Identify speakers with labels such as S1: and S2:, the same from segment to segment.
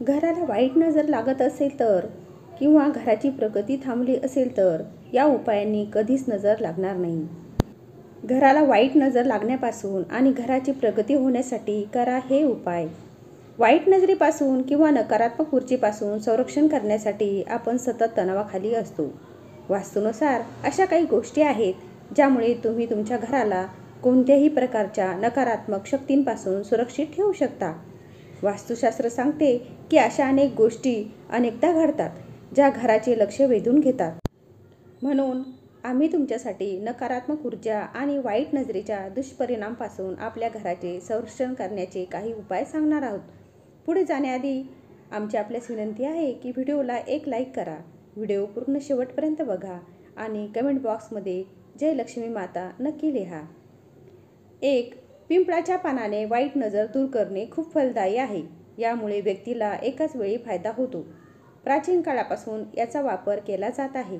S1: घराला वाईट नजर लागत असेल तर किंवा घराची प्रगती थांबली असेल तर या उपायांनी कधीच नजर लागणार नाही. घराला वाईट नजर लागण्यापासून आणि घराची प्रगती होण्यासाठी करा हे उपाय. वाईट नजरेपासून किंवा नकारात्मक ऊर्जेपासून संरक्षण करण्यासाठी आपण सतत तणावाखाली असतो. वास्तूनुसार अशा काही गोष्टी आहेत ज्यामुळे तुम्ही तुमच्या घराला कोणत्याही प्रकारच्या नकारात्मक शक्तींपासून सुरक्षित ठेवू शकता. वास्तुशास्त्र सांगते की अशा अनेक गोष्टी अनेकदा घडतात ज्या घराचे लक्ष वेधून घेतात. म्हणून आम्ही तुमच्यासाठी नकारात्मक ऊर्जा आणि वाईट नजरेच्या दुष्परिणामांपासून आपल्या घराचे संरक्षण करण्याचे काही उपाय सांगणार आहोत. पुढे जाण्याआधी आमची आपल्यास विनंती आहे की व्हिडिओला एक लाईक करा, व्हिडिओ पूर्ण शेवटपर्यंत बघा आणि कमेंट बॉक्समध्ये जय लक्ष्मी माता नक्की लिहा. 1. पिंपळाच्या पानाने वाईट नजर दूर करणे खूप फलदायी आहे. यामुळे व्यक्तीला एकाच वेळी फायदा होतो. प्राचीन काळापासून याचा वापर केला जात आहे.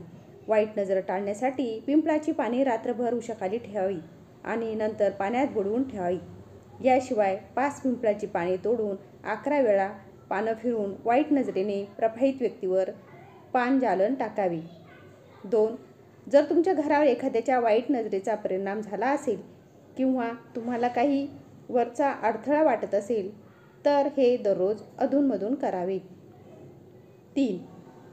S1: वाईट नजर टाळण्यासाठी पिंपळाची पाने रात्रभर उशाखाली ठेवावी आणि नंतर पाण्यात बुडवून ठेवावी. याशिवाय 5 पिंपळाची पाने तोडून 11 वेळा पानं फिरून वाईट नजरेने प्रभावित व्यक्तीवर पानजालन टाकावे. 2. जर तुमच्या घरावर एखाद्याच्या वाईट नजरेचा परिणाम झाला असेल किंवा तुम्हाला काही वरचा अडथळा वाटत असेल तर हे दररोज अधूनमधून करावे. 3.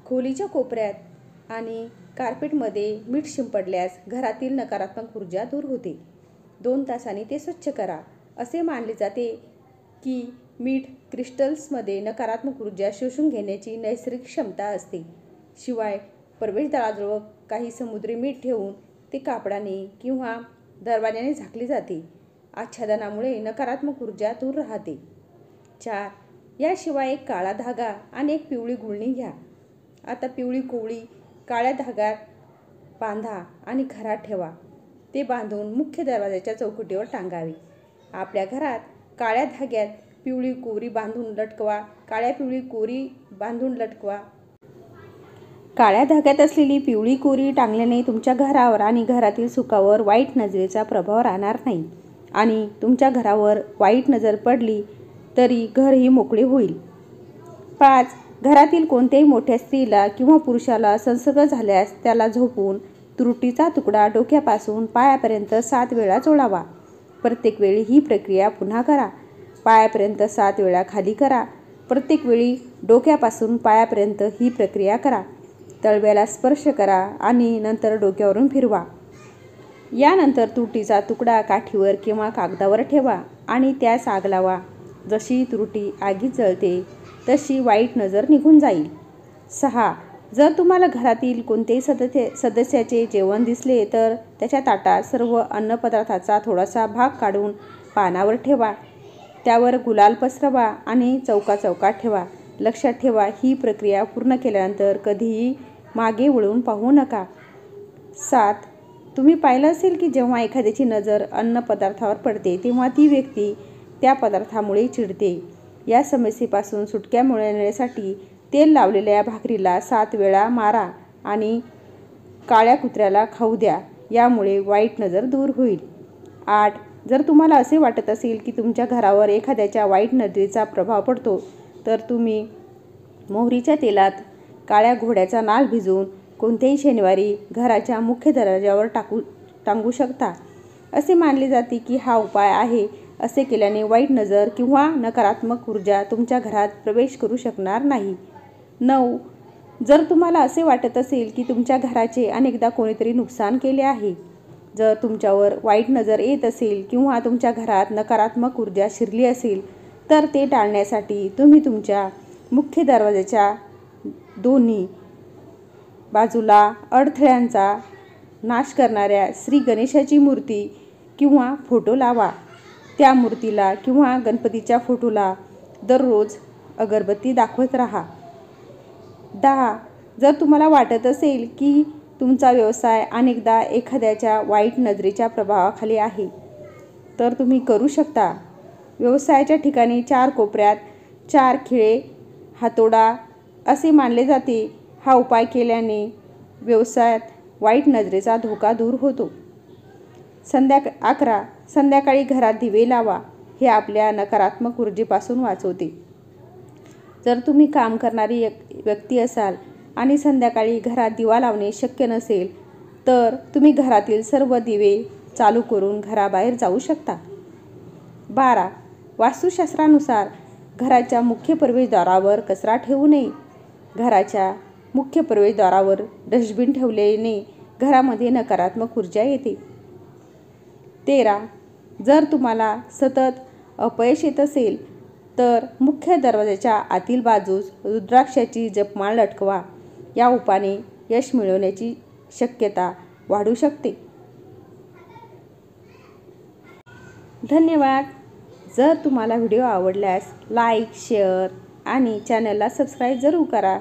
S1: खोलीच्या कोपऱ्यात आणि कार्पेटमध्ये मीठ शिंपडल्यास घरातील नकारात्मक ऊर्जा दूर होते. 2 तासांनी ते स्वच्छ करा. असे मानले जाते की मीठ क्रिस्टल्समध्ये नकारात्मक ऊर्जा शोषून घेण्याची नैसर्गिक क्षमता असते. शिवाय प्रवेशद्वाराजवळ काही समुद्री मीठ ठेवून ते कापडाने किंवा दरवाजाने झाकले जाते. आच्छादनामुळे नकारात्मक ऊर्जा दूर राहते. 4. याशिवाय एक काळा धागा आणि एक पिवळी गुळणी घ्या. आता पिवळी कोवळी काळ्या धाग्यात बांधा आणि घरात ठेवा. ते बांधून मुख्य दरवाजाच्या चौकटीवर टांगावे. आपल्या घरात काळ्या धाग्यात पिवळी कोरी बांधून लटकवा. पिवळी कोरी बांधून लटकवा. काळ्या धाग्यात असलेली पिवळी कोरी टांगल्याने तुमच्या घरावर आणि घरातील सुखावर वाईट नजरेचा प्रभाव राहणार नाही आणि तुमच्या घरावर वाईट नजर पडली तरी घरही मोकळे होईल. 5. घरातील कोणत्याही मोठ्या स्त्रीला किंवा पुरुषाला संसर्ग झाल्यास त्याला झोपून तुरटीचा तुकडा डोक्यापासून पायापर्यंत 7 वेळा चोळावा. प्रत्येक वेळी ही प्रक्रिया पुन्हा करा. पायापर्यंत 7 वेळा खाली करा. प्रत्येक वेळी डोक्यापासून पायापर्यंत ही प्रक्रिया करा. तळव्याला स्पर्श करा आणि नंतर डोक्यावरून फिरवा. यानंतर तुरटीचा तुकडा काठीवर किंवा कागदावर ठेवा आणि त्यास आग लावा. जशी तुरटी आगीत जळते तशी वाईट नजर निघून जाईल. 6. जर तुम्हाला घरातील कोणत्याही सदस्याचे जेवण दिसले तर त्याच्या ताटात सर्व अन्नपदार्थाचा थोडासा भाग काढून पानावर ठेवा. त्यावर गुलाल पसरवा आणि चौकात ठेवा. लक्षात ठेवा, ही प्रक्रिया पूर्ण केल्यानंतर कधीही मागे वळून पाहू नका. 7. तुम्ही पाहिलं असेल की जेव्हा एखाद्याची नजर अन्नपदार्थावर पडते तेव्हा ती व्यक्ती त्या पदार्थामुळे चिडते. या समस्येपासून सुटका मिळवण्यासाठी तेल लावलेल्या भाकरीला 7 वेळा मारा आणि काळ्या कुत्र्याला खाऊ द्या. यामुळे वाईट नजर दूर होईल. 8. जर तुम्हाला असे वाटत असेल की तुमच्या घरावर एखाद्याच्या वाईट नजरेचा प्रभाव पडतो तर तुम्ही मोहरीच्या तेलात काळ्या घोड्याचा नाल भिजवून कोणत्याही शनिवारी घराच्या मुख्य दरवाजावर टांगू शकता. असे मानले जाते की हा उपाय आहे. असे केल्याने वाईट नजर किंवा नकारात्मक ऊर्जा तुमच्या घरात प्रवेश करू शकणार नाही. 9. जर तुम्हाला असे वाटत असेल की तुमच्या घराचे अनेकदा कोणीतरी नुकसान केले आहे, जर तुमच्यावर वाईट नजर येत असेल किंवा तुमच्या घरात नकारात्मक ऊर्जा शिरली असेल तर ते टाळण्यासाठी तुम्ही तुमच्या मुख्य दरवाजाच्या दोन्ही बाजूला अडथळ्यांचा नाश करणाऱ्या श्री गणेशाची मूर्ती किंवा फोटो लावा. त्या मूर्तीला किंवा गणपतीच्या फोटोला दररोज अगरबत्ती दाखवत राहा. 10. जर तुम्हाला वाटत असेल की तुमचा व्यवसाय अनेकदा एखाद्याच्या वाईट नजरेच्या प्रभावाखाली आहे तर तुम्ही करू शकता. व्यवसायाच्या ठिकाणी 4 कोपऱ्यात 4 खिळे हातोडा असे मानले जाते. हा उपाय केल्याने व्यवसायात वाईट नजरेचा धोका दूर होतो. 11. संध्याकाळी घरात दिवे लावा. हे आपल्या नकारात्मक ऊर्जेपासून वाचवते. जर तुम्ही काम करणारी व्यक्ती असाल आणि संध्याकाळी घरात दिवा लावणे शक्य नसेल तर तुम्ही घरातील सर्व दिवे चालू करून घराबाहेर जाऊ शकता. 12. वास्तुशास्त्रानुसार घराच्या मुख्य प्रवेशद्वारावर कचरा ठेवू नये. घराच्या मुख्य प्रवेशद्वारावर डस्टबिन ठेवल्याने घरामध्ये नकारात्मक ऊर्जा येते. 13. जर तुम्हाला सतत अपयश येत असेल तर मुख्य दरवाजाच्या आतील बाजूस रुद्राक्षाची जपमाळ लटकवा. या उपायाने यश मिळवण्याची शक्यता वाढू शकते. धन्यवाद. जर तुम्हाला व्हिडिओ आवडल्यास लाईक, शेअर आणि चॅनलला सबस्क्राईब जरूर करा.